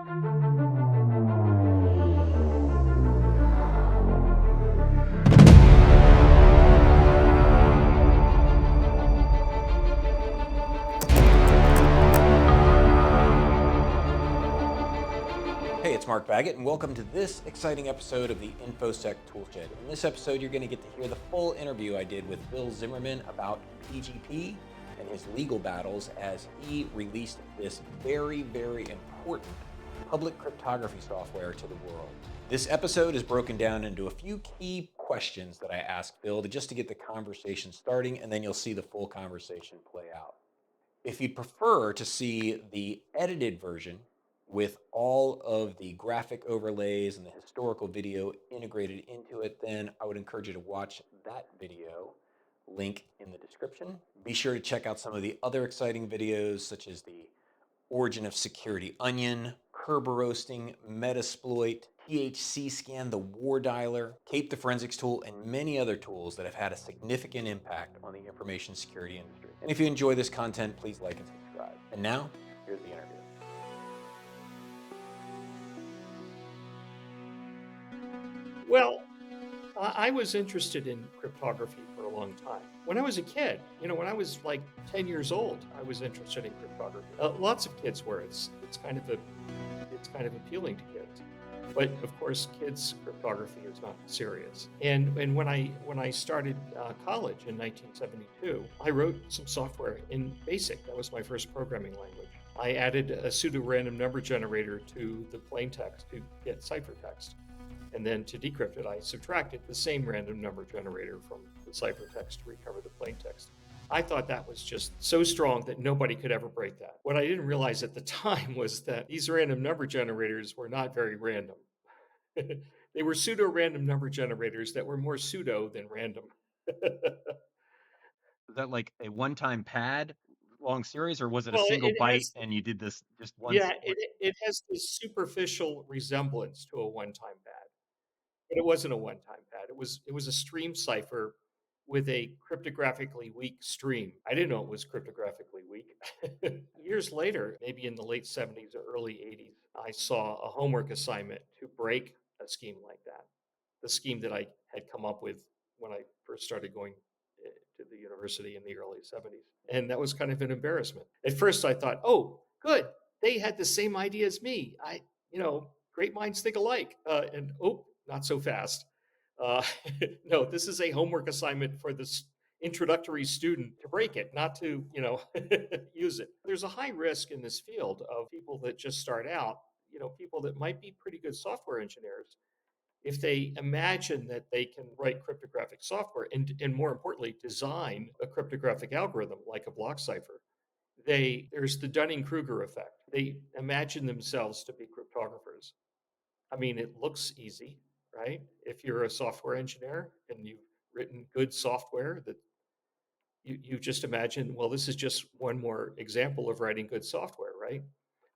Hey, it's Mark Baggett, and welcome to this exciting episode of the Infosec Toolshed. In this episode, you're going to get to hear the full interview I did with Phil Zimmermann about PGP and his legal battles as he released this very, very important public cryptography software to the world. This episode is broken down into a few key questions that I asked Phil just to get the conversation starting, and then you'll see the full conversation play out. If you'd prefer to see the edited version with all of the graphic overlays and the historical video integrated into it, then I would encourage you to watch that video, link in the description. Be sure to check out some of the other exciting videos, such as the origin of security onion, Kerber roasting, Metasploit, THC scan, the war dialer, Cape the forensics tool, and many other tools that have had a significant impact on the information security industry. And if you enjoy this content, please like and subscribe. And now, here's the interview. Well, I was interested in cryptography for a long time. When I was a kid, when I was like 10 years old, I was interested in cryptography. Lots of kids were. It's kind of appealing to kids. But of course, kids' cryptography is not serious. And when I started college in 1972, I wrote some software in BASIC. That was my first programming language. I added a pseudo-random number generator to the plain text to get ciphertext. And then to decrypt it, I subtracted the same random number generator from the ciphertext to recover the plain text. I thought that was just so strong that nobody could ever break that. What I didn't realize at the time was that these random number generators were not very random. They were pseudo-random number generators that were more pseudo than random. Was that like a one-time pad long series, or was it a Well, single it byte has, and you did this just once? yeah, it has this superficial resemblance to a one-time pad. But it wasn't a one-time pad. It was a stream cipher with a cryptographically weak stream. I didn't know it was cryptographically weak. Years later, maybe in the late 70s or early 80s, I saw a homework assignment to break a scheme like that. The scheme that I had come up with when I first started going to the university in the early 70s. And that was kind of an embarrassment. At first I thought, "Oh, good. They had the same idea as me. Great minds think alike." And not so fast. Uh, no, this is a homework assignment for this introductory student to break it, not to, use it. There's a high risk in this field of people that just start out, people that might be pretty good software engineers. If they imagine that they can write cryptographic software and more importantly, design a cryptographic algorithm like a block cipher, there's the Dunning-Kruger effect. They imagine themselves to be cryptographers. I mean, it looks easy, right? If you're a software engineer and you've written good software that you just imagine, well, this is just one more example of writing good software, right?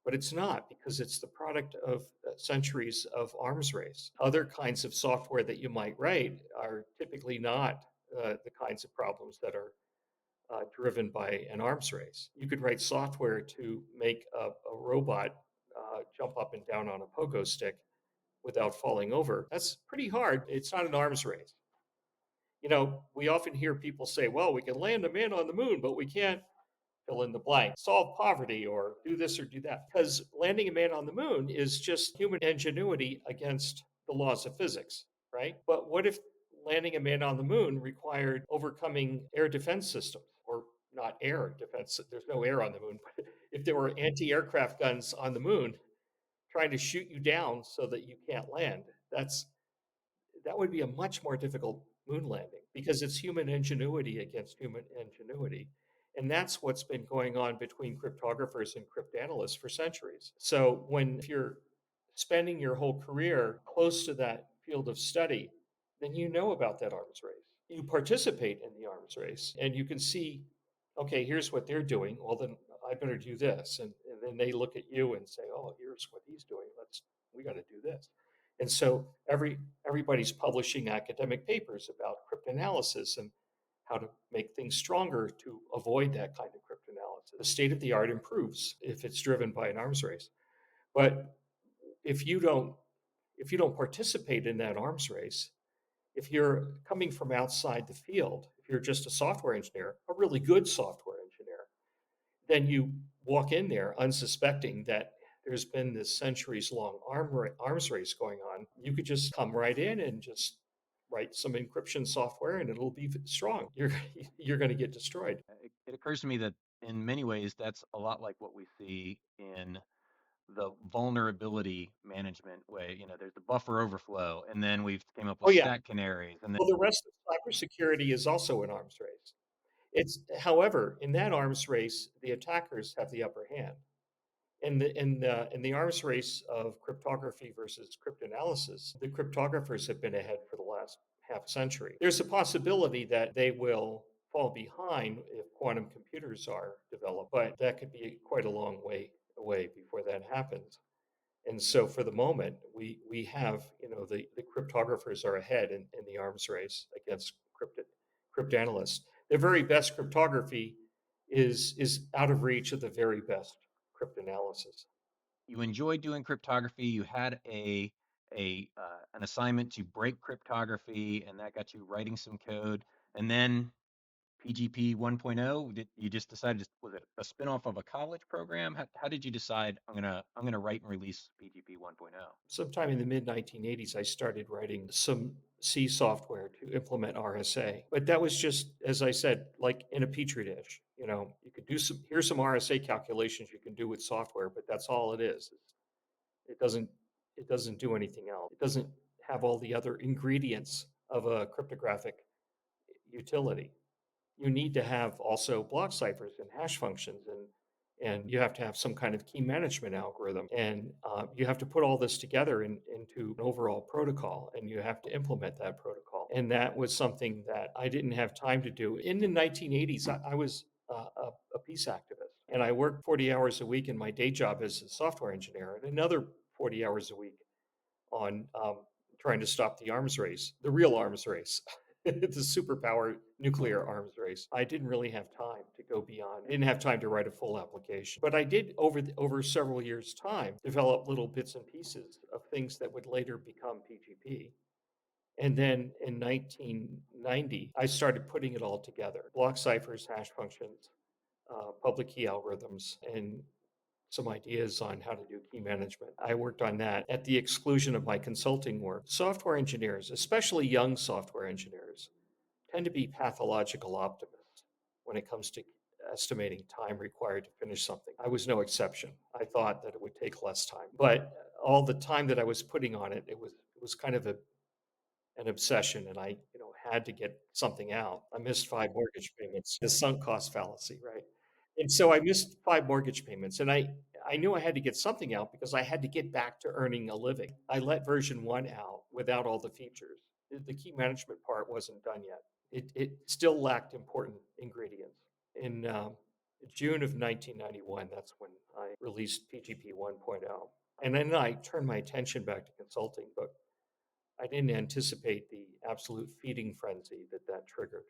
But it's not, because it's the product of centuries of arms race. Other kinds of software that you might write are typically not the kinds of problems that are driven by an arms race. You could write software to make a robot jump up and down on a pogo stick without falling over. That's pretty hard. It's not an arms race. We often hear people say, well, we can land a man on the moon, but we can't fill in the blank, solve poverty, or do this or do that. Because landing a man on the moon is just human ingenuity against the laws of physics, right? But what if landing a man on the moon required overcoming air defense systems, or not air defense? There's no air on the moon. But if there were anti-aircraft guns on the moon trying to shoot you down so that you can't land, that would be a much more difficult moon landing, because it's human ingenuity against human ingenuity. And that's what's been going on between cryptographers and cryptanalysts for centuries. So if you're spending your whole career close to that field of study, then you know about that arms race. You participate in the arms race and you can see, okay, here's what they're doing. Well, then I better do this. And then they look at you and say, oh, here's what he's doing. We got to do this. And so everybody's publishing academic papers about cryptanalysis and how to make things stronger to avoid that kind of cryptanalysis. The state of the art improves if it's driven by an arms race. But if you don't if you don't participate in that arms race, if you're coming from outside the field, if you're just a software engineer, a really good software engineer, then you walk in there unsuspecting that there's been this centuries long arms race going on. You could just come right in and just write some encryption software and it'll be strong. You're going to get destroyed. It occurs to me that in many ways that's a lot like what we see in the vulnerability management way. There's the buffer overflow, and then we've came up Oh with yeah. stack canaries, and then Well, the rest of cybersecurity is also an arms race. It's however, in that arms race, the attackers have the upper hand. In the arms race of cryptography versus cryptanalysis, the cryptographers have been ahead for the last half century. There's a possibility that they will fall behind if quantum computers are developed, but that could be quite a long way away before that happens. And so for the moment, we have, the cryptographers are ahead in the arms race against cryptanalysts. The very best cryptography is out of reach of the very best cryptanalysis. you enjoyed doing cryptography. You had an assignment to break cryptography, and that got you writing some code. And then PGP 1.0, did you just decide, was it a spinoff of a college program? How did you decide I'm gonna write and release PGP 1.0? Sometime in the mid 1980s, I started writing some C software to implement RSA. But that was just, as I said, like in a petri dish. You could do here's some RSA calculations you can do with software, but that's all it is. It doesn't it doesn't do anything else. It doesn't have all the other ingredients of a cryptographic utility. You need to have also block ciphers and hash functions, and you have to have some kind of key management algorithm, and you have to put all this together into an overall protocol, and you have to implement that protocol. And that was something that I didn't have time to do. In the 1980s, I was a peace activist, and I worked 40 hours a week in my day job as a software engineer, and another 40 hours a week on trying to stop the arms race, the real arms race, the superpower nuclear arms race. I didn't really have time to go beyond. I didn't have time to write a full application, but I did over several years' time develop little bits and pieces of things that would later become PGP. And then in 1990, I started putting it all together: block ciphers, hash functions, public key algorithms, and some ideas on how to do key management. I worked on that at the exclusion of my consulting work. Software engineers, especially young software engineers, tend to be pathological optimists when it comes to estimating time required to finish something. I was no exception. I thought that it would take less time, but all the time that I was putting on it, it was kind of an obsession, and I had to get something out. I missed 5 mortgage payments, the sunk cost fallacy, right? And so I missed 5 mortgage payments, and I knew I had to get something out because I had to get back to earning a living. I let version 1 out without all the features. The key management part wasn't done yet. It still lacked important ingredients. In June of 1991, that's when I released PGP 1.0. And then I turned my attention back to consulting, but I didn't anticipate the absolute feeding frenzy that triggered.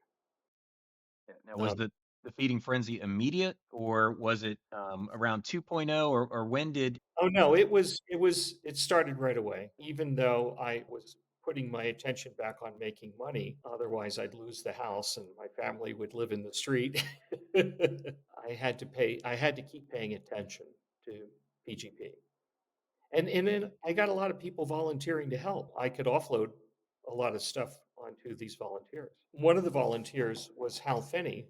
Yeah. Now, was Um, the feeding frenzy immediate, or was it around 2.0, or when did? oh no, it started right away. Even though I was putting my attention back on making money, otherwise I'd lose the house and my family would live in the street. I had to keep paying attention to PGP. And then I got a lot of people volunteering to help. I could offload a lot of stuff onto these volunteers. One of the volunteers was Hal Finney,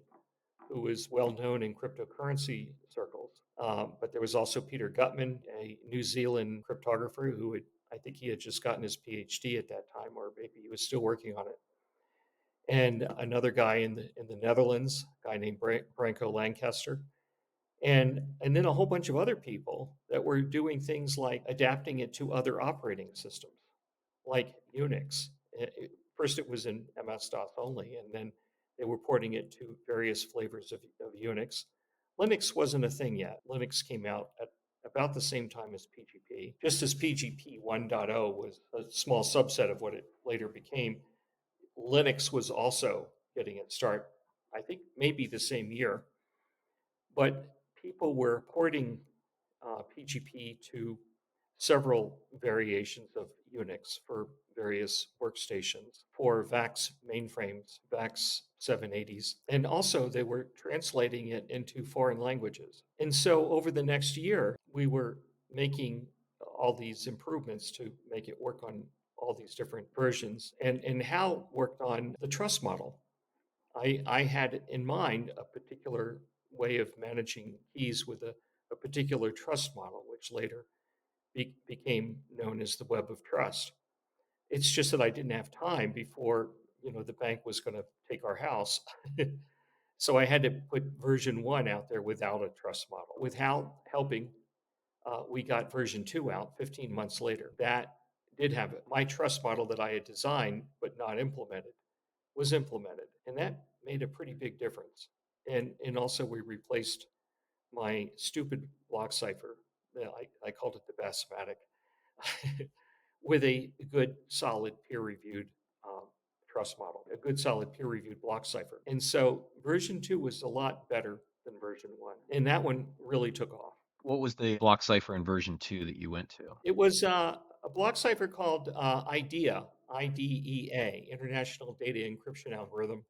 who is well known in cryptocurrency circles. But there was also Peter Gutman, a New Zealand cryptographer who I think he had just gotten his PhD at that time, or maybe he was still working on it. And another guy in the Netherlands, a guy named Branko Lancaster, and then a whole bunch of other people that were doing things like adapting it to other operating systems, like Unix. First, it was in MS-DOS only, and then they were porting it to various flavors of Unix. Linux wasn't a thing yet. Linux came out at about the same time as PGP. Just as PGP 1.0 was a small subset of what it later became, Linux was also getting its start, I think maybe the same year. But people were porting PGP to several variations of Unix for various workstations, for VAX mainframes, VAX 780s. And also, they were translating it into foreign languages. And so, over the next year, we were making all these improvements to make it work on all these different versions. And Hal worked on the trust model. I had in mind a particular way of managing keys with a particular trust model, which later became known as the web of trust. It's just that I didn't have time before the bank was going to take our house. So I had to put version 1 out there without a trust model. With Hal helping, we got version 2 out 15 months later. That did have it. My trust model that I had designed but not implemented was implemented, and that made a pretty big difference. And also we replaced my stupid block cipher. I called it the Basmatic, with a good, solid, peer-reviewed um, trust model, a good, solid, peer-reviewed block cipher. And so version 2 was a lot better than version 1, and that one really took off. What was the block cipher in version 2 that you went to? It was a block cipher called IDEA, International Data Encryption Algorithm,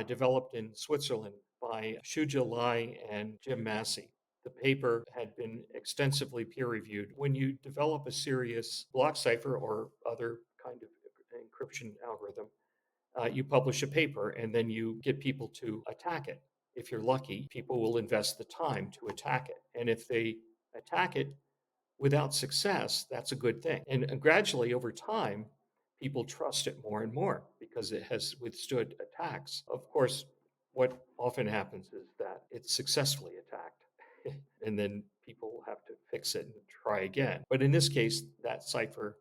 developed in Switzerland by Shuja Lai and Jim Massey. The paper had been extensively peer reviewed. When you develop a serious block cipher or other kind of encryption algorithm, you publish a paper and then you get people to attack it. If you're lucky, people will invest the time to attack it. And if they attack it without success, that's a good thing. And gradually over time, people trust it more and more because it has withstood attacks. Of course, what often happens is that it's successfully attacked, and then people have to fix it and try again. But in this case, that cipher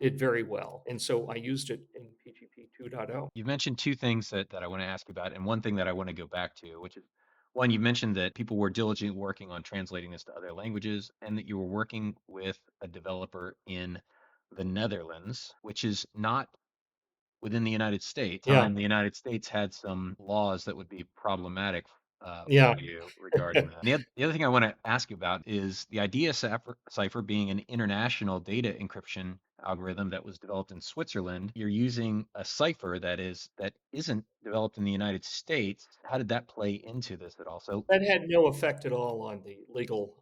did very well. And so I used it in PGP 2.0. You've mentioned two things that I want to ask you about, and one thing that I want to go back to, which is one, you mentioned that people were diligently working on translating this to other languages, and that you were working with a developer in the Netherlands, which is not within the United States. Yeah, The United States had some laws that would be problematic yeah. for you regarding that. And the other thing I want to ask you about is the idea cipher being an international data encryption algorithm that was developed in Switzerland. You're using a cipher that isn't developed in the United States. How did that play into this at all? So That had no effect at all on the legal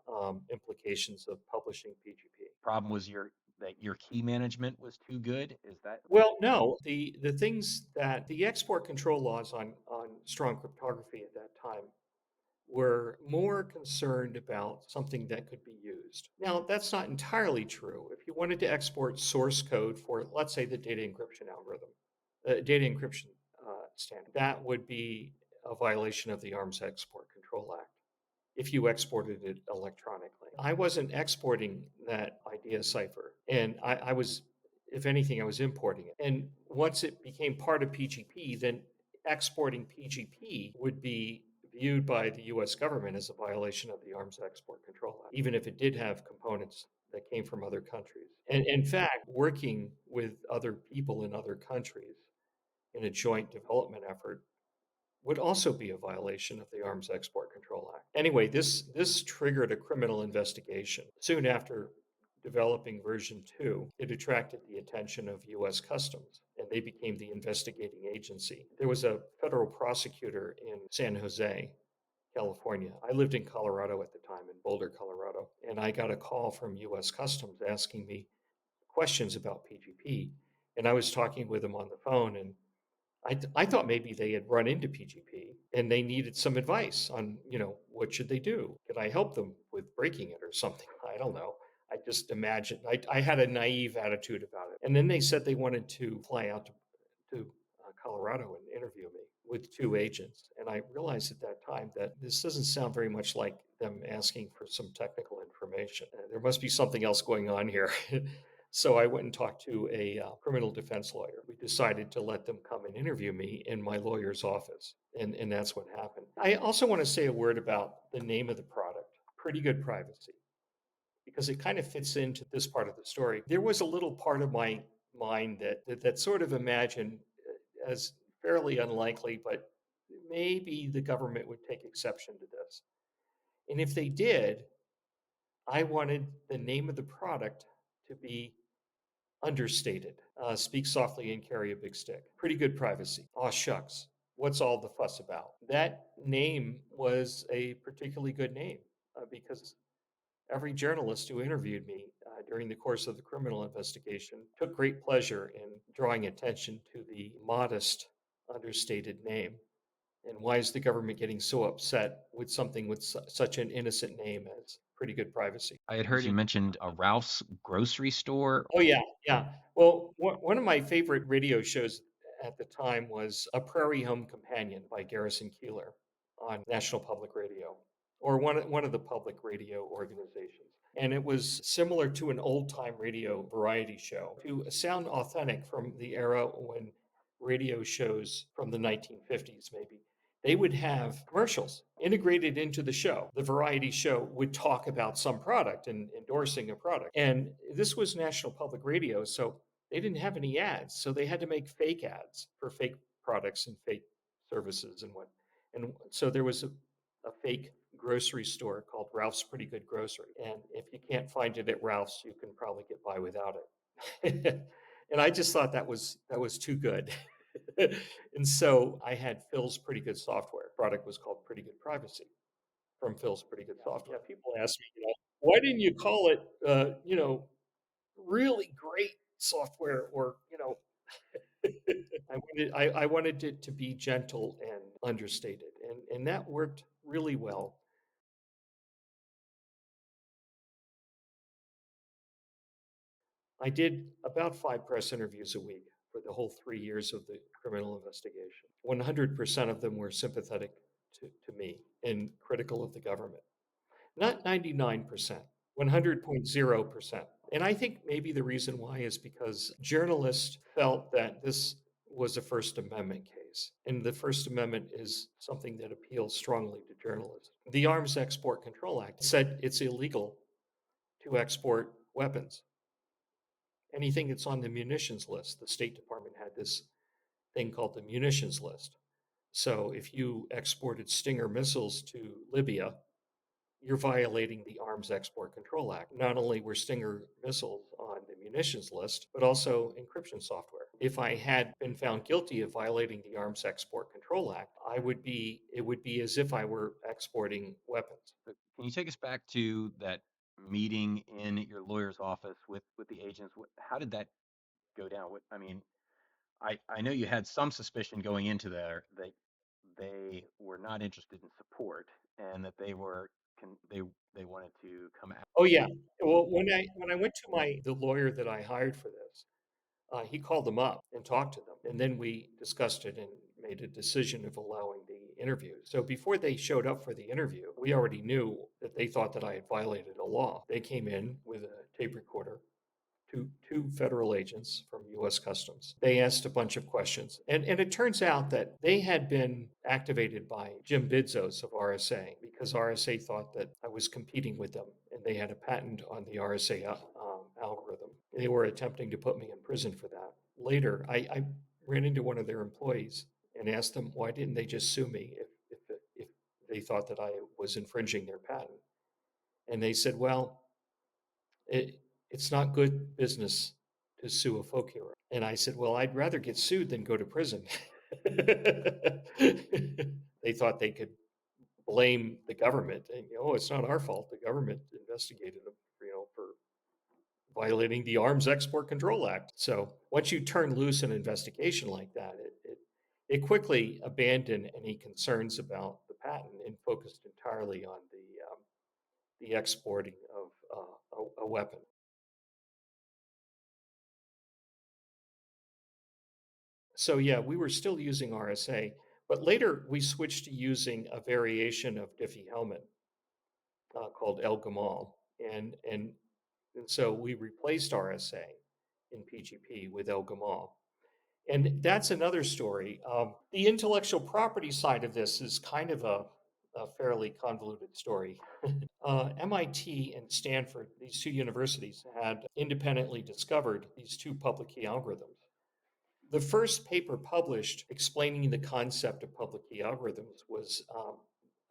implications of publishing PGP. problem was your key management was too good. Is that Well, no, the things that the export control laws on strong cryptography at that time were more concerned about something that could be used. Now, that's not entirely true. If you wanted to export source code for, let's say, the data encryption algorithm, data encryption standard, that would be a violation of the Arms Export Control Act if you exported it electronically. I wasn't exporting that idea cipher, and I was, if anything, I was importing it. And once it became part of PGP, then exporting PGP would be viewed by the US government as a violation of the Arms Export Control Act, even if it did have components that came from other countries. And in fact, working with other people in other countries in a joint development effort would also be a violation of the Arms Export Control Act. Anyway, this triggered a criminal investigation. Soon after developing version 2, it attracted the attention of US Customs and they became the investigating agency. There was a federal prosecutor in San Jose, California. I lived in Colorado at the time, in Boulder, Colorado, and I got a call from US Customs asking me questions about PGP. And I was talking with them on the phone, and I thought maybe they had run into PGP and they needed some advice on, what should they do? Could I help them with breaking it or something? I don't know. I just imagined, I had a naive attitude about it. And then they said they wanted to fly out to Colorado and interview me with two agents. And I realized at that time that this doesn't sound very much like them asking for some technical information. There must be something else going on here. So I went and talked to a criminal defense lawyer. We decided to let them come and interview me in my lawyer's office. And that's what happened. I also want to say a word about the name of the product, Pretty Good Privacy, because it kind of fits into this part of the story. There was a little part of my mind that sort of imagined as fairly unlikely, but maybe the government would take exception to this. And if they did, I wanted the name of the product to be understated. Speak softly and carry a big stick. Pretty good privacy. Aw shucks. What's all the fuss about? That name was a particularly good name because every journalist who interviewed me during the course of the criminal investigation took great pleasure in drawing attention to the modest, understated name. And why is the government getting so upset with something with such an innocent name as pretty good privacy? I had heard you mentioned a Ralph's grocery store. Oh, yeah, yeah. Well, one of my favorite radio shows at the time was A Prairie Home Companion by Garrison Keillor on National Public Radio, or one of the public radio organizations. And it was similar to an old-time radio variety show to sound authentic from the era when radio shows from the 1950s, maybe. They would have commercials integrated into the show. The variety show would talk about some product and endorsing a product. And this was National Public Radio, so they didn't have any ads. So they had to make fake ads for fake products and fake services and what. And so there was a fake grocery store called Ralph's Pretty Good Grocery. And if you can't find it at Ralph's, you can probably get by without it. And I just thought that was too good. And so I had Phil's Pretty Good Software. Product was called Pretty Good Privacy from Phil's Pretty Good Software. Yeah, people ask me, why didn't you call it, really great software or, I wanted it to be gentle and understated, and that worked really well. I did about 5 press interviews a week for the whole 3 years of the criminal investigation. 100% of them were sympathetic to me and critical of the government. Not 99%, 100.0%. And I think maybe the reason why is because journalists felt that this was a First Amendment case. And the First Amendment is something that appeals strongly to journalists. The Arms Export Control Act said it's illegal to export weapons. Anything that's on the munitions list, the State Department had this thing called the munitions list. So if you exported Stinger missiles to Libya, you're violating the Arms Export Control Act. Not only were Stinger missiles on the munitions list, but also encryption software. If I had been found guilty of violating the Arms Export Control Act, it would be as if I were exporting weapons. Can you take us back to that meeting in your lawyer's office with the agents? How did that go down? I mean, I know you had some suspicion going into there that they were not interested in support and that they were they wanted to come out. Oh yeah. Well, when I went to the lawyer that I hired for this, he called them up and talked to them, and then we discussed it and made a decision of allowing the interview. So before they showed up for the interview, we already knew that they thought that I had violated a law. They came in with a tape recorder, two federal agents from U.S. Customs. They asked a bunch of questions, and it turns out that they had been activated by Jim Bidzos of RSA because RSA thought that I was competing with them, and they had a patent on the RSA algorithm. They were attempting to put me in prison for that. Later, I ran into one of their employees and asked them why didn't they just sue me if they thought that I was infringing their patent. And they said, well, it's not good business to sue a folk hero. And I said, well, I'd rather get sued than go to prison. They thought they could blame the government and, oh, it's not our fault. The government investigated them, for violating the Arms Export Control Act. So once you turn loose an investigation like that, it quickly abandoned any concerns about the patent and focused entirely on the exporting of a weapon. So yeah, we were still using RSA, but later we switched to using a variation of Diffie-Hellman called El Gamal, and so we replaced RSA in PGP with El Gamal. And that's another story. The intellectual property side of this is kind of a fairly convoluted story. MIT and Stanford, these two universities, had independently discovered these two public key algorithms. The first paper published explaining the concept of public key algorithms was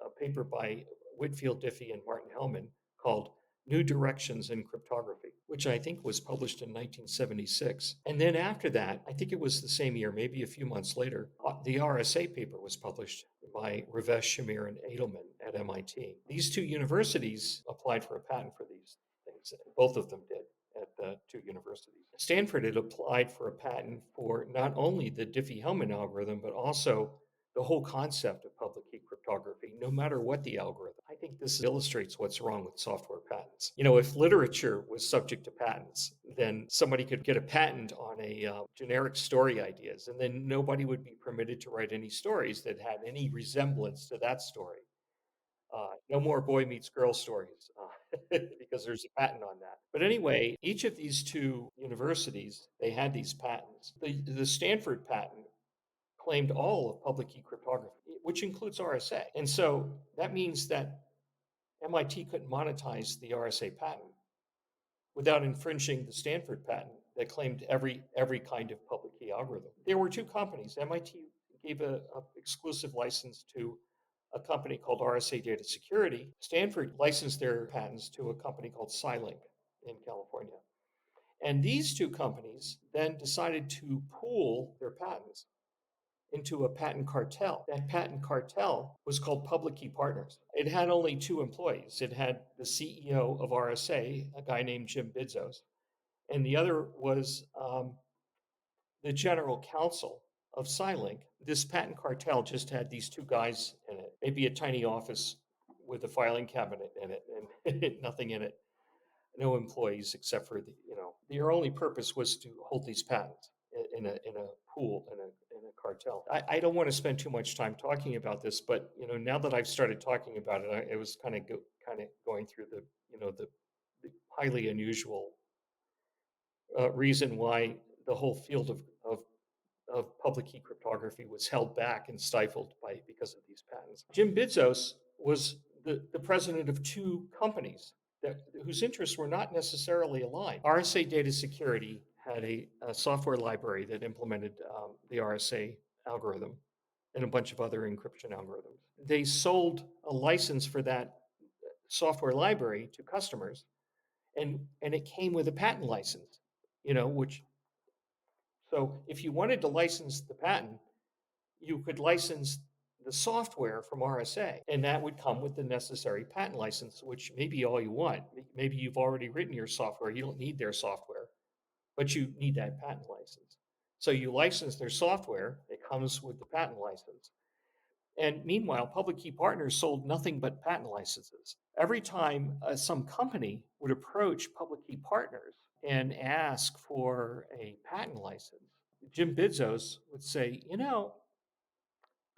a paper by Whitfield Diffie and Martin Hellman called New Directions in Cryptography, which I think was published in 1976. And then after that, I think it was the same year, maybe a few months later, the RSA paper was published by Ravesh Shamir and Edelman at MIT. These two universities applied for a patent for these things. Both of them did at the two universities. Stanford had applied for a patent for not only the Diffie-Hellman algorithm, but also the whole concept of public key cryptography, no matter what the algorithm. I think this illustrates what's wrong with software patents. If literature was subject to patents, then somebody could get a patent on a generic story ideas, and then nobody would be permitted to write any stories that had any resemblance to that story. No more boy meets girl stories because there's a patent on that. But anyway, each of these two universities, they had these patents. The Stanford patent claimed all of public key cryptography, which includes RSA. And so that means that MIT couldn't monetize the RSA patent without infringing the Stanford patent that claimed every kind of public key algorithm. There were two companies. MIT gave a exclusive license to a company called RSA Data Security. Stanford licensed their patents to a company called Scilink in California. And these two companies then decided to pool their patents into a patent cartel. That patent cartel was called Public Key Partners. It had only two employees. It had the CEO of RSA, a guy named Jim Bidzos, and the other was the general counsel of Scilink. This patent cartel just had these two guys in it, maybe a tiny office with a filing cabinet in it and nothing in it. No employees except for their only purpose was to hold these patents in a pool in a cartel. I don't want to spend too much time talking about this, but now that I've started talking about it, it was kind of going through the highly unusual reason why the whole field of public key cryptography was held back and stifled because of these patents. Jim Bidzos was the president of two companies whose interests were not necessarily aligned. RSA Data Security had a software library that implemented the RSA algorithm and a bunch of other encryption algorithms. They sold a license for that software library to customers, and it came with a patent license, which so if you wanted to license the patent, you could license the software from RSA, and that would come with the necessary patent license, which may be all you want. Maybe you've already written your software. You don't need their software, but you need that patent license. So you license their software. It comes with the patent license. And meanwhile, Public Key Partners sold nothing but patent licenses. Every time some company would approach Public Key Partners and ask for a patent license, Jim Bidzos would say,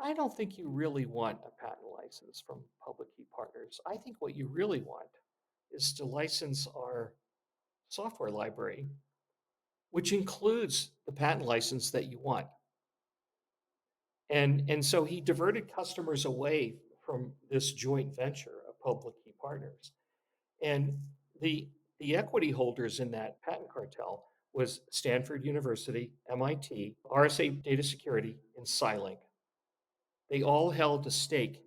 I don't think you really want a patent license from Public Key Partners. I think what you really want is to license our software library, which includes the patent license that you want. And so he diverted customers away from this joint venture of Public Key Partners. And the equity holders in that patent cartel was Stanford University, MIT, RSA Data Security, and Scilink. They all held a stake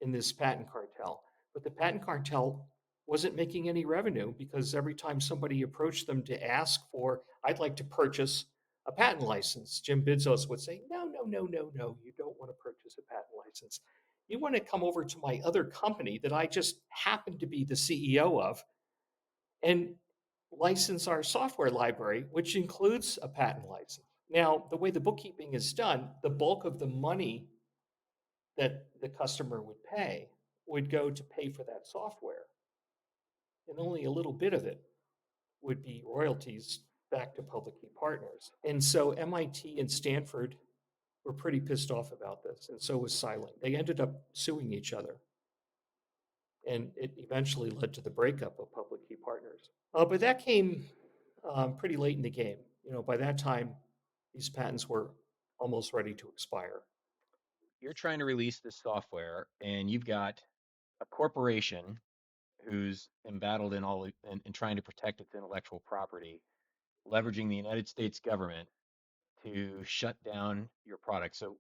in this patent cartel, but the patent cartel wasn't making any revenue because every time somebody approached them to ask for, I'd like to purchase a patent license, Jim Bidzos would say, no, no, no, no, no, you don't want to purchase a patent license. You want to come over to my other company that I just happen to be the CEO of and license our software library, which includes a patent license. Now, the way the bookkeeping is done, the bulk of the money that the customer would pay would go to pay for that software. And only a little bit of it would be royalties back to Public Key Partners. And so MIT and Stanford were pretty pissed off about this, and so was Scilink. They ended up suing each other. And it eventually led to the breakup of Public Key Partners. But that came pretty late in the game. By that time, these patents were almost ready to expire. You're trying to release this software, and you've got a corporation who's embattled in in trying to protect its intellectual property, leveraging the United States government to shut down your product. So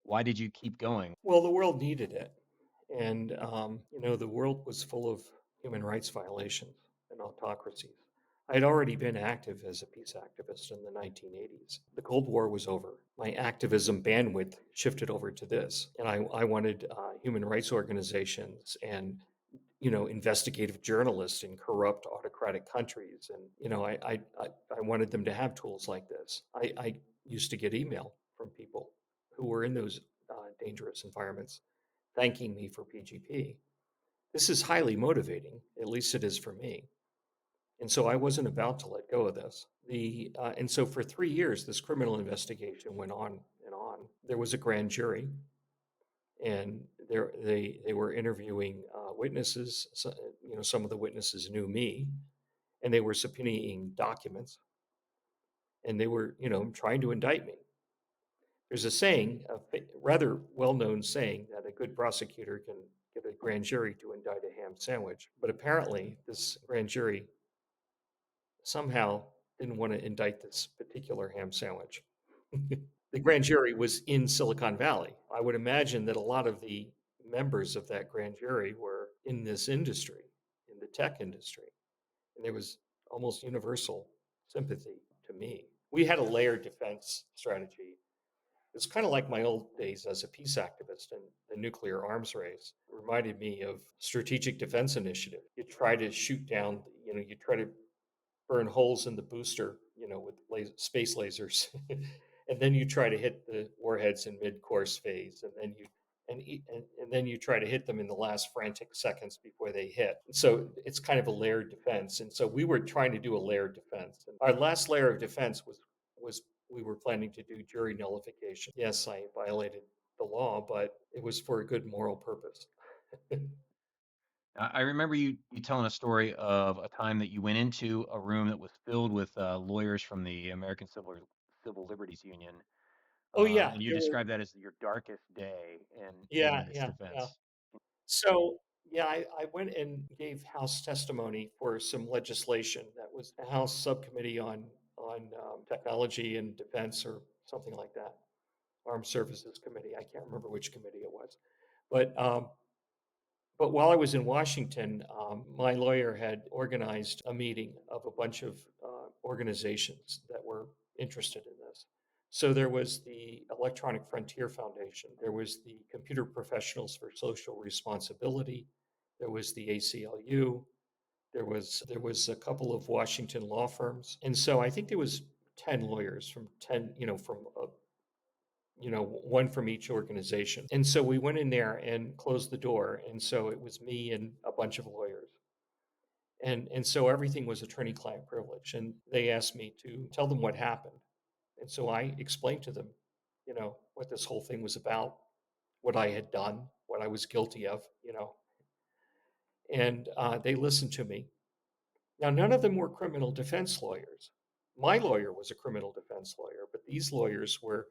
why did you keep going? Well, the world needed it. And, the world was full of human rights violations. and autocracies. I had already been active as a peace activist in the 1980s. The Cold War was over. My activism bandwidth shifted over to this, and I wanted human rights organizations and investigative journalists in corrupt autocratic countries, and I wanted them to have tools like this. I used to get email from people who were in those dangerous environments thanking me for PGP. This is highly motivating, at least it is for me. And so I wasn't about to let go of this. And so for 3 years, this criminal investigation went on and on. There was a grand jury, and they were interviewing witnesses. So, some of the witnesses knew me, and they were subpoenaing documents, and they were trying to indict me. There's a saying, rather well-known saying, that a good prosecutor can get a grand jury to indict a ham sandwich. But apparently, this grand jury somehow didn't want to indict this particular ham sandwich. The grand jury was in Silicon Valley. I would imagine that a lot of the members of that grand jury were in this industry, in the tech industry, and there was almost universal sympathy to me. We had a layered defense strategy. It's kind of like my old days as a peace activist in the nuclear arms race. It reminded me of Strategic Defense Initiative. You try to shoot down, you try to burn holes in the booster, with space lasers, and then you try to hit the warheads in mid-course phase, and then you try to hit them in the last frantic seconds before they hit. So it's kind of a layered defense, and so we were trying to do a layered defense. And our last layer of defense was we were planning to do jury nullification. Yes, I violated the law, but it was for a good moral purpose. I remember you telling a story of a time that you went into a room that was filled with lawyers from the American Civil Liberties Union, Oh yeah, and you there were. described that as your darkest day in Yeah, this yeah, yeah. defense. So, yeah, I went and gave House testimony for some legislation that was a House subcommittee on technology and defense or something like that. Armed Services Committee. I can't remember which committee it was, but um, but while I was in Washington, my lawyer had organized a meeting of a bunch of organizations that were interested in this. So there was the Electronic Frontier Foundation, there was the Computer Professionals for Social Responsibility, there was the ACLU, there was a couple of Washington law firms, and so I think there was 10 lawyers from 10, one from each organization. And so we went in there and closed the door. And so it was me and a bunch of lawyers. And so everything was attorney-client privilege. And they asked me to tell them what happened. And so I explained to them, what this whole thing was about, what I had done, what I was guilty of. And they listened to me. Now, none of them were criminal defense lawyers. My lawyer was a criminal defense lawyer, but these lawyers were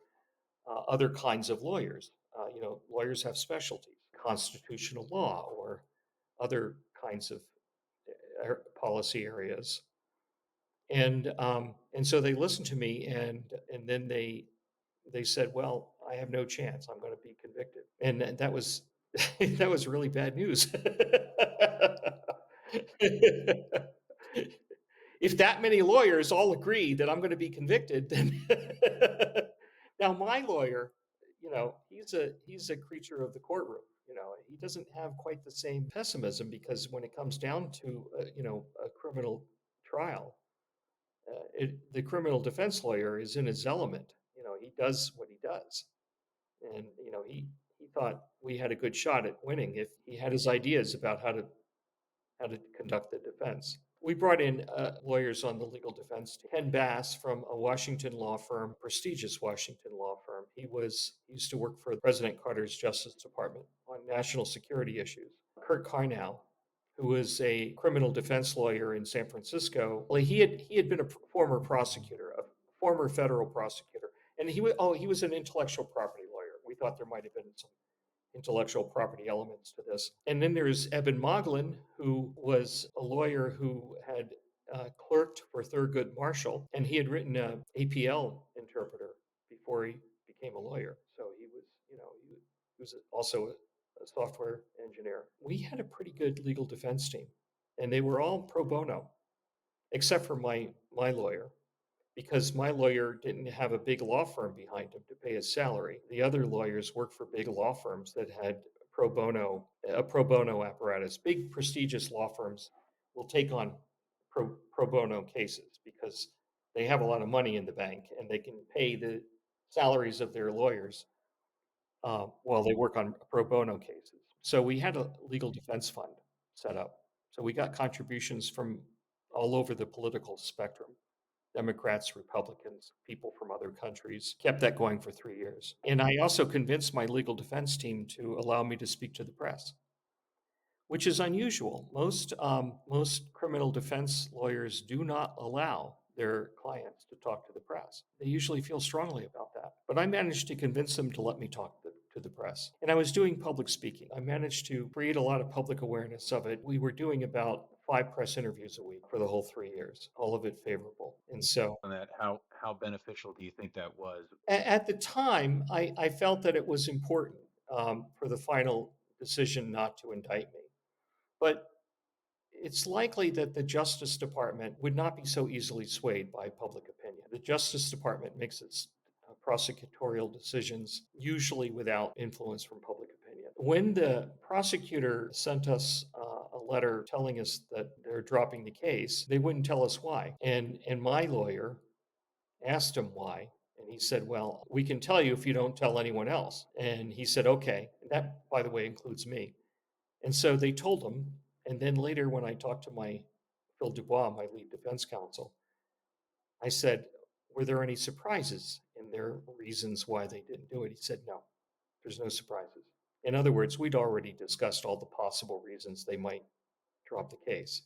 other kinds of lawyers. Lawyers have specialties, constitutional law or other kinds of policy areas. And so they listened to me, and then they said, "Well, I have no chance. I'm going to be convicted." And that was that was really bad news. If that many lawyers all agree that I'm going to be convicted, then now my lawyer, he's a creature of the courtroom. He doesn't have quite the same pessimism, because when it comes down to a criminal trial, the criminal defense lawyer is in his element. He does what he does, and he thought we had a good shot at winning if he had his ideas about how to conduct the defense. We brought in lawyers on the legal defense team. Ken Bass from a Washington law firm, prestigious Washington law firm. He used to work for President Carter's Justice Department on national security issues. Kurt Kainow, who was a criminal defense lawyer in San Francisco. Well, he had been a former prosecutor, a former federal prosecutor, and he was an intellectual property lawyer. We thought there might have been some intellectual property elements to this. And then there's Eben Moglen, who was a lawyer who had clerked for Thurgood Marshall, and he had written an APL interpreter before he became a lawyer. So he was also a software engineer. We had a pretty good legal defense team. and they were all pro bono, except for my lawyer, because my lawyer didn't have a big law firm behind him to pay his salary. The other lawyers worked for big law firms that had a pro bono apparatus. Big prestigious law firms will take on pro bono cases because they have a lot of money in the bank and they can pay the salaries of their lawyers while they work on pro bono cases. So we had a legal defense fund set up. So we got contributions from all over the political spectrum. Democrats, Republicans, people from other countries, kept that going for 3 years. And I also convinced my legal defense team to allow me to speak to the press, which is unusual. Most criminal defense lawyers do not allow their clients to talk to the press. They usually feel strongly about that. But I managed to convince them to let me talk to the press. And I was doing public speaking. I managed to create a lot of public awareness of it. We were doing about 5 press interviews a week for the whole 3 years, all of it favorable. And so On that, how beneficial do you think that was? at the time, I felt that it was important for the final decision not to indict me. But it's likely that the Justice Department would not be so easily swayed by public opinion. The Justice Department makes its prosecutorial decisions usually without influence from public opinion. When the prosecutor sent us a letter telling us that they're dropping the case, they wouldn't tell us why. And my lawyer asked him why. And he said, well, we can tell you if you don't tell anyone else. And he said, okay. And that, by the way, includes me. And so they told him. And then later, when I talked to my Phil Dubois, my lead defense counsel, I said, were there any surprises in their reasons why they didn't do it? He said, no, there's no surprises. In other words, we'd already discussed all the possible reasons they might drop the case.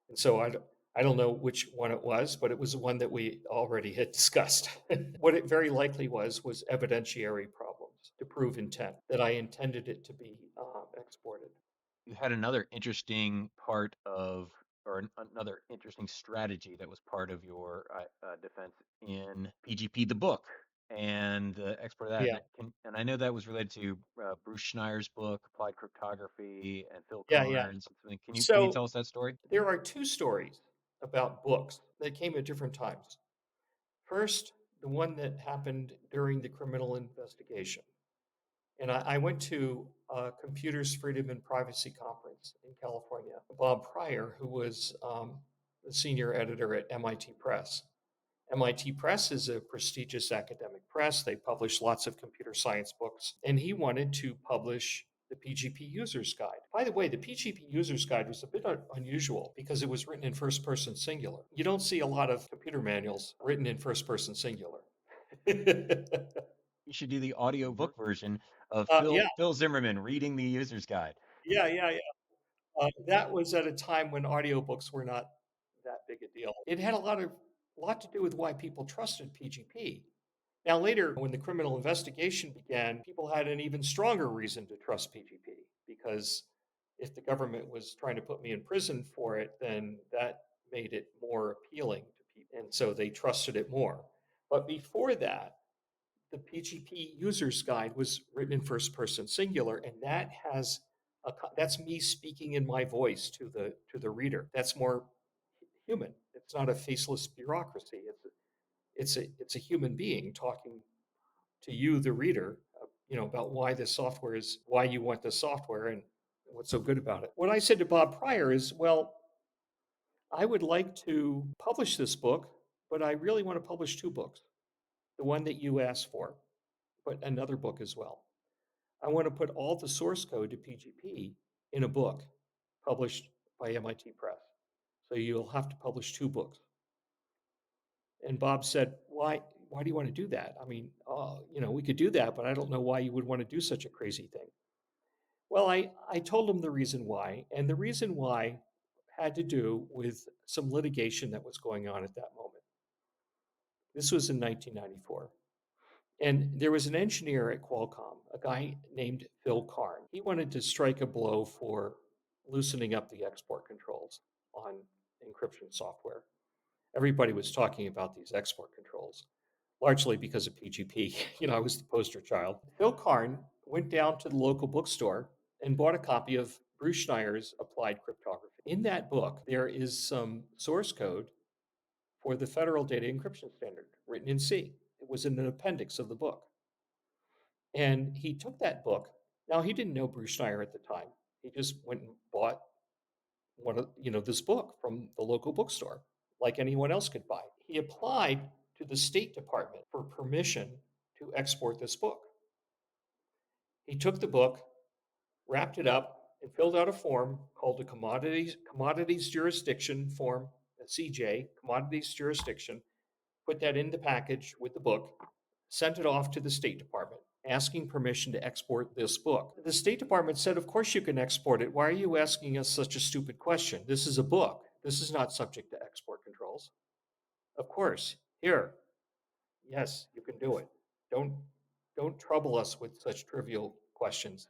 And so I don't know which one it was, but it was the one that we already had discussed. What it very likely was evidentiary problems to prove intent, that I intended it to be exported. You had another interesting part of, or another interesting strategy that was part of your defense in PGP, the book, and the export of that. Yeah, And I know that was related to Bruce Schneier's book, Applied Cryptography, and Phil yeah. Carnes. Can you So tell us that story? there are two stories about books that came at different times. First, the one that happened during the criminal investigation. And I went to a Computers, Freedom, and Privacy conference in California. Bob Pryor, who was the senior editor at MIT Press. MIT Press is a prestigious academic press. They publish lots of computer science books. And he wanted to publish the PGP User's Guide. By the way, the PGP User's Guide was a bit unusual because it was written in first person singular. You don't see a lot of computer manuals written in first person singular. You should do the audio book version of Yeah, Phil Zimmermann reading the user's guide. yeah. That was at a time when audiobooks were not that big a deal. It had a lot to do with why people trusted PGP. Now, later, when the criminal investigation began, people had an even stronger reason to trust PGP because if the government was trying to put me in prison for it, then that made it more appealing to people. And so they trusted it more. But before that, the PGP User's Guide was written in first person singular, and that's me speaking in my voice to the reader. That's more human. It's not a faceless bureaucracy. It's a human being talking to you, the reader, about why you want the software and what's so good about it. What I said to Bob Pryor is, well, I would like to publish this book, but I really want to publish two books. The one that you asked for, but another book as well. I want to put all the source code to PGP in a book published by MIT Press. So you'll have to publish two books. And Bob said, why do you want to do that? I mean, we could do that, but I don't know why you would want to do such a crazy thing. Well, I told him the reason why, and the reason why had to do with some litigation that was going on at that moment. This was in 1994. And there was an engineer at Qualcomm, a guy named Phil Carnes. He wanted to strike a blow for loosening up the export controls on encryption software. Everybody was talking about these export controls, largely because of PGP. I was the poster child. Phil Carnes went down to the local bookstore and bought a copy of Bruce Schneier's Applied Cryptography. In that book, there is some source code for the federal data encryption standard written in C. It was in an appendix of the book. And he took that book. Now, he didn't know Bruce Schneier at the time. He just went and bought this book from the local bookstore, like anyone else could buy. He applied to the State Department for permission to export this book. He took the book, wrapped it up, and filled out a form called a commodities jurisdiction form, a CJ, commodities jurisdiction, put that in the package with the book, sent it off to the State Department, asking permission to export this book. The State Department said, "Of course you can export it. Why are you asking us such a stupid question? This is a book. This is not subject to export controls." Of course, here, yes, you can do it. Don't don't trouble us with such trivial questions.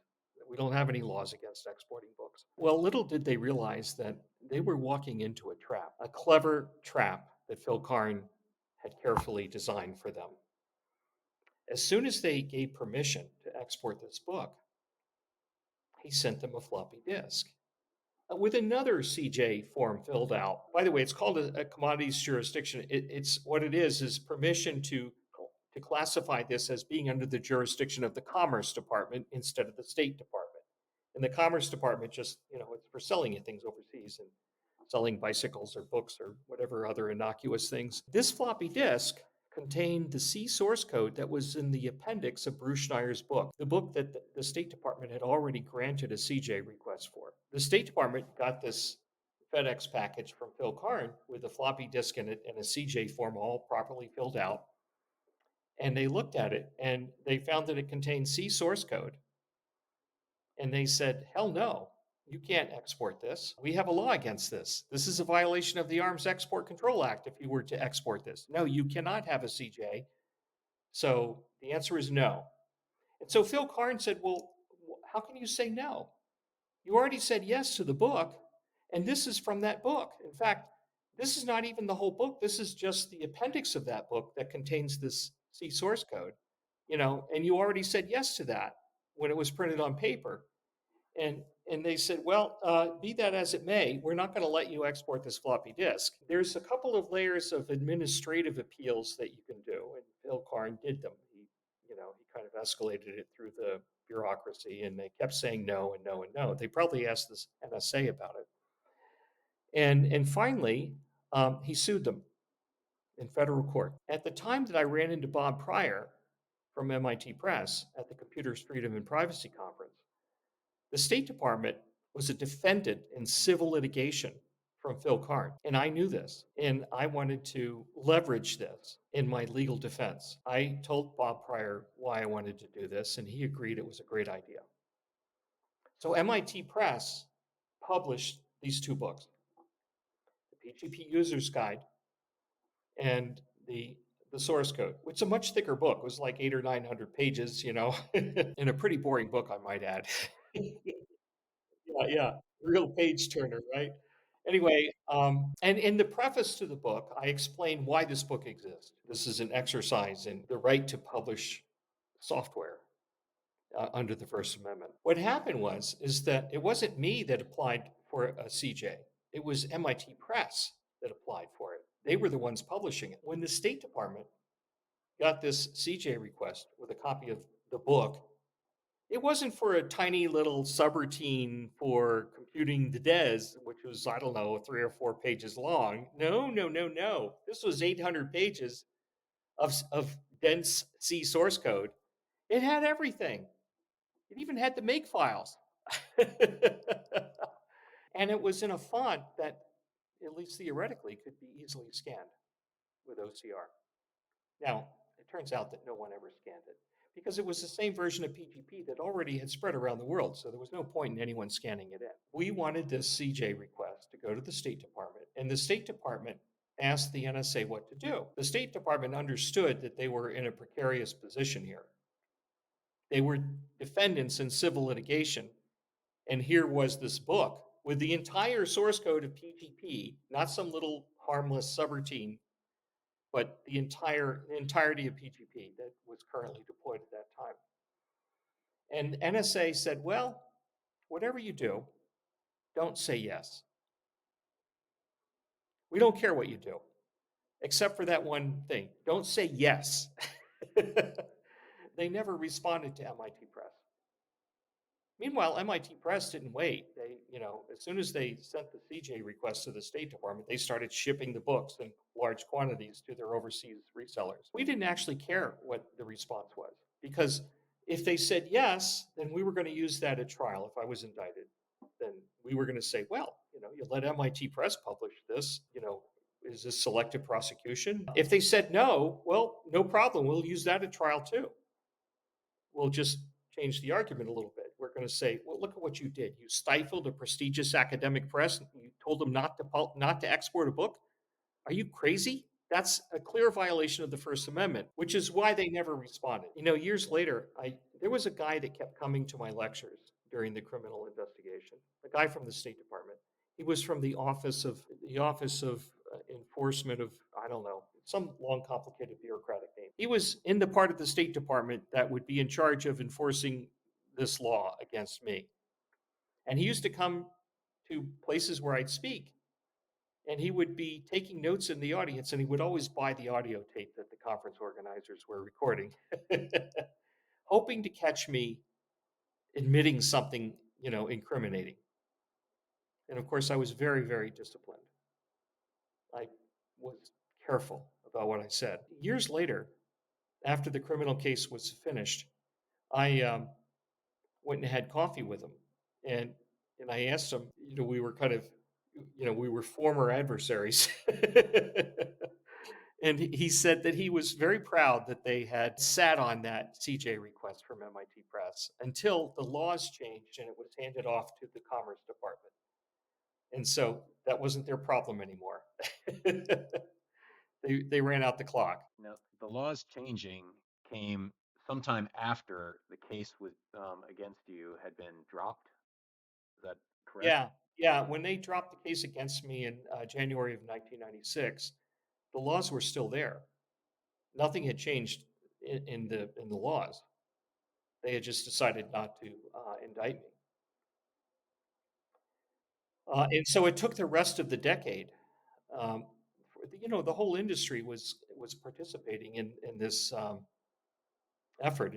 We don't have any laws against exporting books. Well, little did they realize that they were walking into a trap, a clever trap that Phil Karn had carefully designed for them. As soon as they gave permission to export this book, he sent them a floppy disk with another CJ form filled out. By the way, it's called a commodities jurisdiction. It's what it is permission to classify this as being under the jurisdiction of the Commerce Department instead of the State Department. And the Commerce Department just, it's for selling you things overseas and selling bicycles or books or whatever other innocuous things. This floppy disk contained the C source code that was in the appendix of Bruce Schneier's book, the book that the State Department had already granted a CJ request for. The State Department got this FedEx package from Phil Karn with a floppy disk in it and a CJ form all properly filled out. And they looked at it and they found that it contained C source code. And they said, hell no, you can't export this. We have a law against this. This is a violation of the Arms Export Control Act if you were to export this. No, you cannot have a CJ. So the answer is no. And so Phil Karn said, well, how can you say no? You already said yes to the book, and this is from that book. In fact, this is not even the whole book. This is just the appendix of that book that contains this C source code, and you already said yes to that when it was printed on paper. And they said, well, be that as it may, we're not going to let you export this floppy disk. There's a couple of layers of administrative appeals that you can do, and Phil Karn did them. He kind of escalated it through the bureaucracy, and they kept saying no and no and no. They probably asked this NSA about it. And finally, he sued them in federal court. At the time that I ran into Bob Pryor from MIT Press at the Computers, Freedom, and Privacy Conference, the State Department was a defendant in civil litigation from Phil Karn. And I knew this, and I wanted to leverage this in my legal defense. I told Bob Pryor why I wanted to do this, and he agreed it was a great idea. So MIT Press published these two books, the PGP User's Guide and the source code, which is a much thicker book. It was like 800 or 900 pages, and a pretty boring book, I might add. Yeah, real page turner, right? Anyway, and in the preface to the book, I explain why this book exists. This is an exercise in the right to publish software under the First Amendment. What happened is that it wasn't me that applied for a CJ. It was MIT Press that applied for it. They were the ones publishing it. When the State Department got this CJ request with a copy of the book, it wasn't for a tiny little subroutine for computing the DES, which was, I don't know, 3 or 4 pages long. No, no, no, no. This was 800 pages of dense C source code. It had everything. It even had the make files. And it was in a font that, at least theoretically, could be easily scanned with OCR. Now, it turns out that no one ever scanned it because it was the same version of PGP that already had spread around the world, so there was no point in anyone scanning it in. We wanted this CJ request to go to the State Department, and the State Department asked the NSA what to do. The State Department understood that they were in a precarious position here. They were defendants in civil litigation, and here was this book with the entire source code of PGP, not some little harmless subroutine, but the entirety of PGP that was currently deployed at that time. And NSA said, well, whatever you do, don't say yes. We don't care what you do, except for that one thing. Don't say yes. They never responded to MIT Press. Meanwhile, MIT Press didn't wait. As soon as they sent the CJ request to the State Department, they started shipping the books in large quantities to their overseas resellers. We didn't actually care what the response was because if they said yes, then we were going to use that at trial. If I was indicted, then we were going to say, well, you let MIT Press publish this, is this selective prosecution? If they said no, well, no problem. We'll use that at trial too. We'll just change the argument a little bit. We're going to say, well, look at what you did. You stifled a prestigious academic press. You told them not to export a book. Are you crazy? That's a clear violation of the First Amendment, which is why they never responded. Years later, there was a guy that kept coming to my lectures during the criminal investigation. A guy from the State Department. He was from the Office of Enforcement of, I don't know, some long, complicated bureaucratic name. He was in the part of the State Department that would be in charge of enforcing this law against me. And he used to come to places where I'd speak, and he would be taking notes in the audience, and he would always buy the audio tape that the conference organizers were recording, hoping to catch me admitting something, incriminating. And of course, I was very, very disciplined. I was careful about what I said. Years later, after the criminal case was finished, I went and had coffee with him, and I asked him. We were kind of, we were former adversaries, and he said that he was very proud that they had sat on that CJ request from MIT Press until the laws changed and it was handed off to the Commerce Department, and so that wasn't their problem anymore. They ran out the clock. Now, the laws changing came sometime after the case with against you had been dropped. Is that correct? Yeah, yeah. When they dropped the case against me in January of 1996, the laws were still there. Nothing had changed in the laws. They had just decided not to indict me, and so it took the rest of the decade. Um, the whole industry was participating in this effort.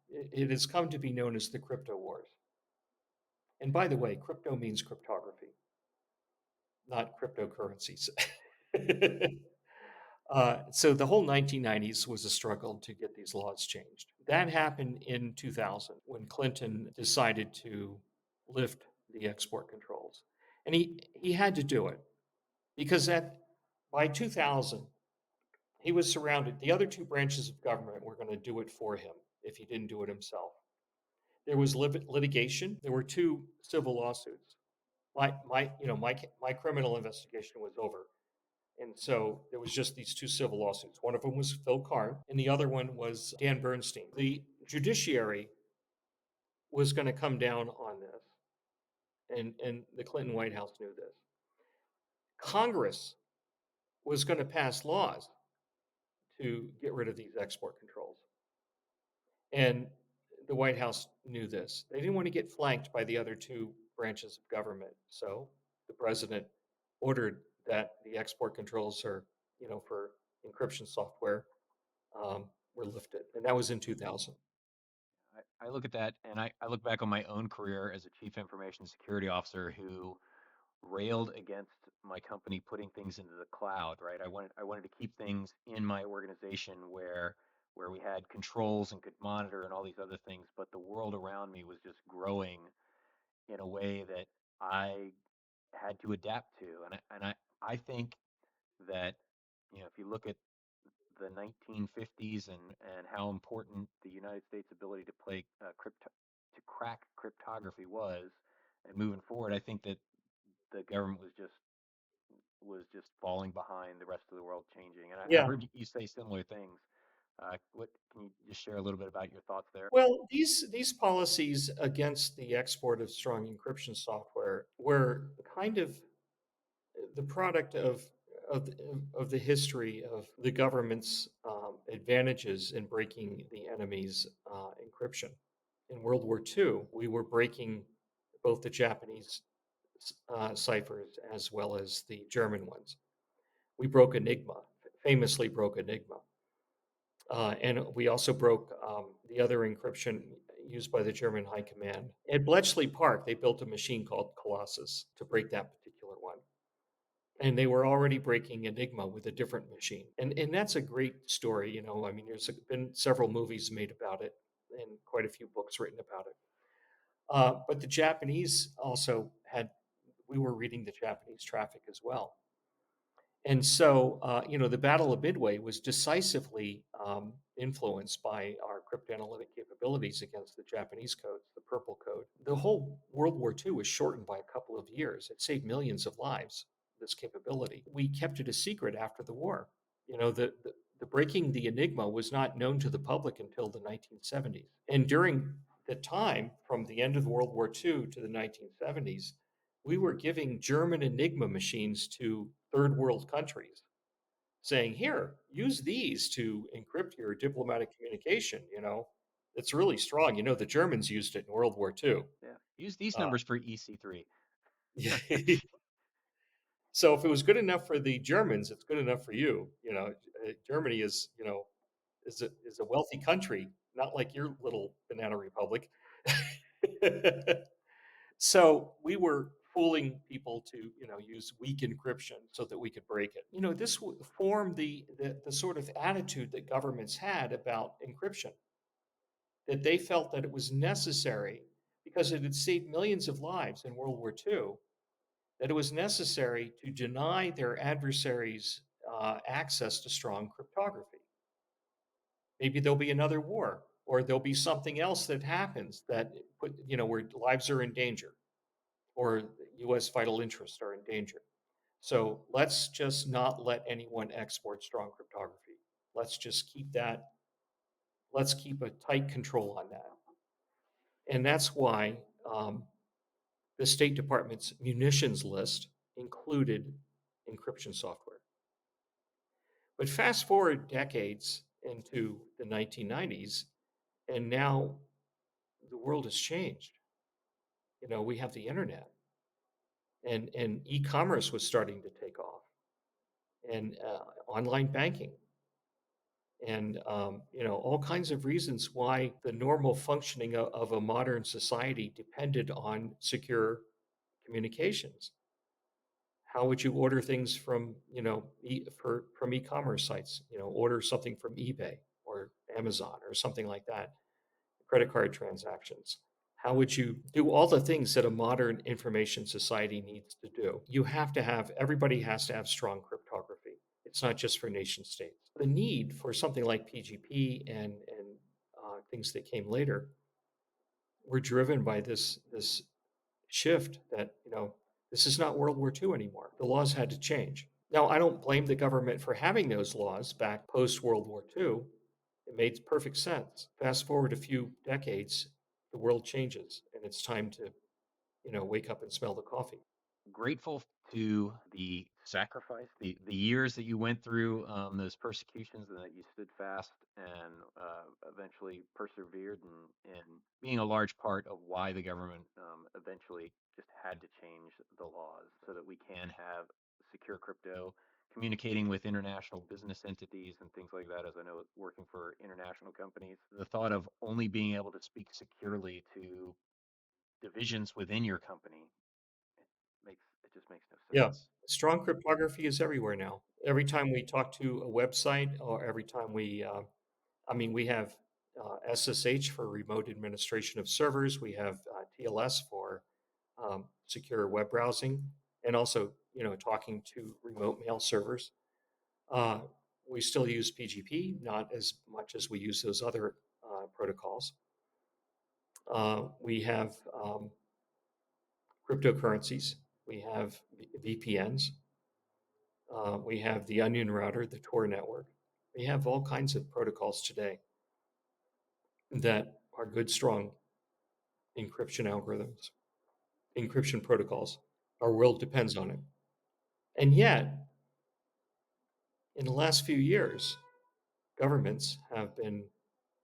It has come to be known as the crypto wars. And by the way, crypto means cryptography, not cryptocurrencies. So the whole 1990s was a struggle to get these laws changed. That happened in 2000 when Clinton decided to lift the export controls. And he had to do it because by 2000, he was surrounded. The other two branches of government were going to do it for him if he didn't do it himself. There was litigation. There were two civil lawsuits. My criminal investigation was over. And so there was just these two civil lawsuits. One of them was Phil Karn, and the other one was Dan Bernstein. The judiciary was going to come down on this, and the Clinton White House knew this. Congress was going to pass laws to get rid of these export controls. And the White House knew this. They didn't want to get flanked by the other two branches of government. So the president ordered that the export controls for encryption software were lifted. And that was in 2000. I look at that and I look back on my own career as a chief information security officer who railed against my company putting things into the cloud, right? I wanted to keep things in my organization where we had controls and could monitor and all these other things, but the world around me was just growing in a way that I had to adapt to. And I think that, if you look at the 1950s and how important the United States' ability to play to crack cryptography was, and moving forward, I think that the government was just falling behind the rest of the world changing. And I've Yeah. heard you say similar things. What can you just share a little bit about your thoughts there? Well, these policies against the export of strong encryption software were kind of the product of the history of the government's advantages in breaking the enemy's encryption. In World War II, we were breaking both the Japanese ciphers as well as the German ones. We broke Enigma, famously broke Enigma. And we also broke the other encryption used by the German High Command. At Bletchley Park, they built a machine called Colossus to break that particular one. And they were already breaking Enigma with a different machine. And that's a great story. I mean, there's been several movies made about it and quite a few books written about it. But the Japanese also had, we were reading the Japanese traffic as well. And so, the Battle of Midway was decisively influenced by our cryptanalytic capabilities against the Japanese codes, the Purple Code. The whole World War II was shortened by a couple of years. It saved millions of lives, this capability. We kept it a secret after the war. The breaking the Enigma was not known to the public until the 1970s. And during the time from the end of World War II to the 1970s, we were giving German Enigma machines to third world countries, saying, here, use these to encrypt your diplomatic communication. It's really strong. The Germans used it in World War II. Yeah. Use these Uh, numbers for EC3. so if it was good enough for the Germans, it's good enough for you. Germany is a wealthy country, not like your little banana republic. So we were fooling people to, use weak encryption so that we could break it. This formed the sort of attitude that governments had about encryption, that they felt that it was necessary because it had saved millions of lives in World War II, that it was necessary to deny their adversaries access to strong cryptography. Maybe there'll be another war, or there'll be something else that happens that where lives are in danger or U.S. vital interests are in danger. So let's just not let anyone export strong cryptography. Let's just keep that, let's keep a tight control on that. And that's why the State Department's munitions list included encryption software. But fast forward decades into the 1990s, and now the world has changed. We have the internet, and e-commerce was starting to take off, and online banking, and all kinds of reasons why the normal functioning of a modern society depended on secure communications. How would you order things from from e-commerce sites? Order something from eBay or Amazon or something like that. Credit card transactions. How would you do all the things that a modern information society needs to do? Everybody has to have strong cryptography. It's not just for nation states. The need for something like PGP and things that came later were driven by this shift that, this is not World War II anymore. The laws had to change. Now, I don't blame the government for having those laws back post World War II. It made perfect sense. Fast forward a few decades, the world changes, and it's time to, wake up and smell the coffee. Grateful to the sacrifice, the years that you went through, those persecutions, and that you stood fast and eventually persevered, and being a large part of why the government eventually just had to change the laws so that we can have secure crypto, communicating with international business entities and things like that. As I know, working for international companies, the thought of only being able to speak securely to divisions within your company it just makes no Yeah, sense. strong cryptography is everywhere now. Every time we talk to a website, or every time we have SSH for remote administration of servers. We have TLS for secure web browsing, and also, talking to remote mail servers. Uh, we still use PGP, not as much as we use those other protocols. We have cryptocurrencies. We have VPNs. We have the Onion router, the Tor network. We have all kinds of protocols today that are good, strong encryption algorithms, encryption protocols. Our world depends on it. And yet, in the last few years, governments have been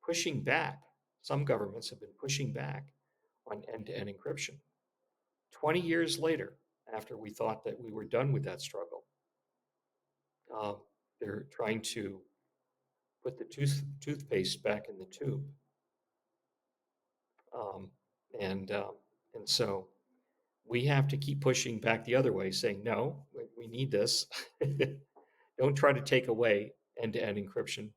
pushing back. Some governments have been pushing back on end to end encryption. 20 years later, after we thought that we were done with that struggle. Um, they're trying to put the toothpaste back in the tube. Um, and, um, and so we have to keep pushing back the other way, saying, no, we need this. Don't try to take away end-to-end encryption.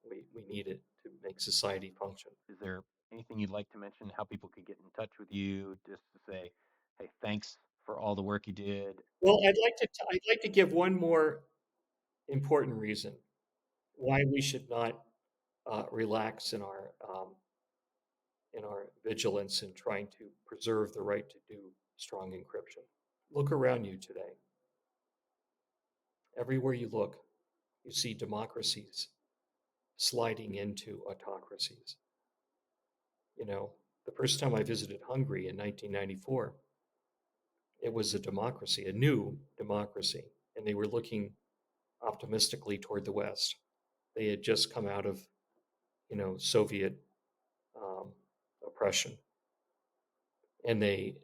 We need it to make society function. Is there anything you'd like to mention? How people could get in touch with you, just to say, "Hey, thanks for all the work you did." Well, I'd like to give one more important reason why we should not relax in our vigilance in trying to preserve the right to do strong encryption. Look around you today. Everywhere you look, you see democracies sliding into autocracies. You know, the first time I visited Hungary in 1994, it was a democracy, a new democracy, and they were looking optimistically toward the West. They had just come out of, Soviet um, oppression, and they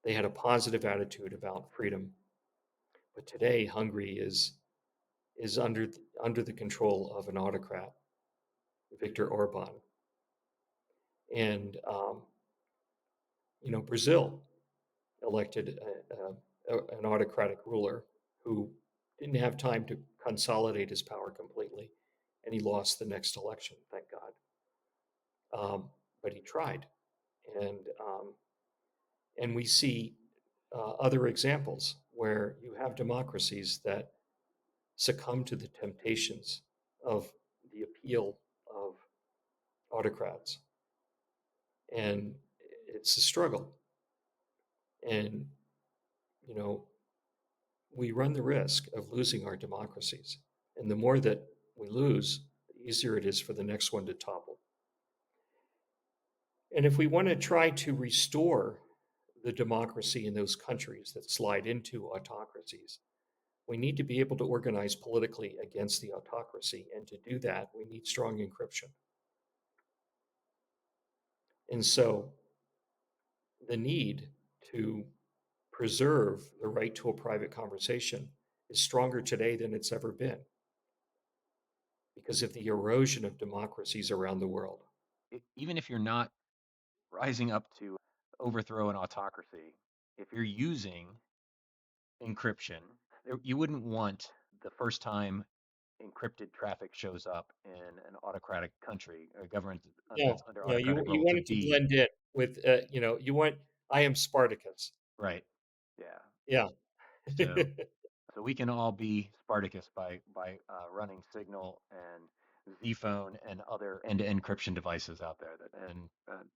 had a positive attitude about freedom. But today, Hungary is under the control of an autocrat, Viktor Orban, and Brazil elected an autocratic ruler who didn't have time to consolidate his power completely, and he lost the next election. Thank God, but he tried, and um, and we see other examples where you have democracies that succumb to the temptations of the appeal of autocrats. And it's a struggle. And, you know, we run the risk of losing our democracies. And the more that we lose, the easier it is for the next one to topple. And if we want to try to restore the democracy in those countries that slide into autocracies, we need to be able to organize politically against the autocracy. And to do that, we need strong encryption. And so the need to preserve the right to a private conversation is stronger today than it's ever been because of the erosion of democracies around the world. Even if you're not rising up to overthrow an autocracy, if you're using encryption, you wouldn't want the first time encrypted traffic shows up in an autocratic country, a government No, that's under no, autocratic you rule want to it to be blend in with, I am Spartacus. right. Yeah. Yeah. So So we can all be Spartacus by running Signal and Zphone and other end-to-end encryption devices out there that and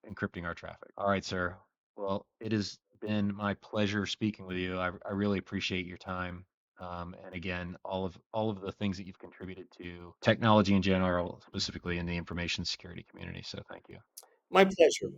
encrypting our traffic. All right, sir. Well, it has been my pleasure speaking with you. I really appreciate your time. And again, all of the things that you've contributed to technology in general, specifically in the information security community. So thank you. My pleasure.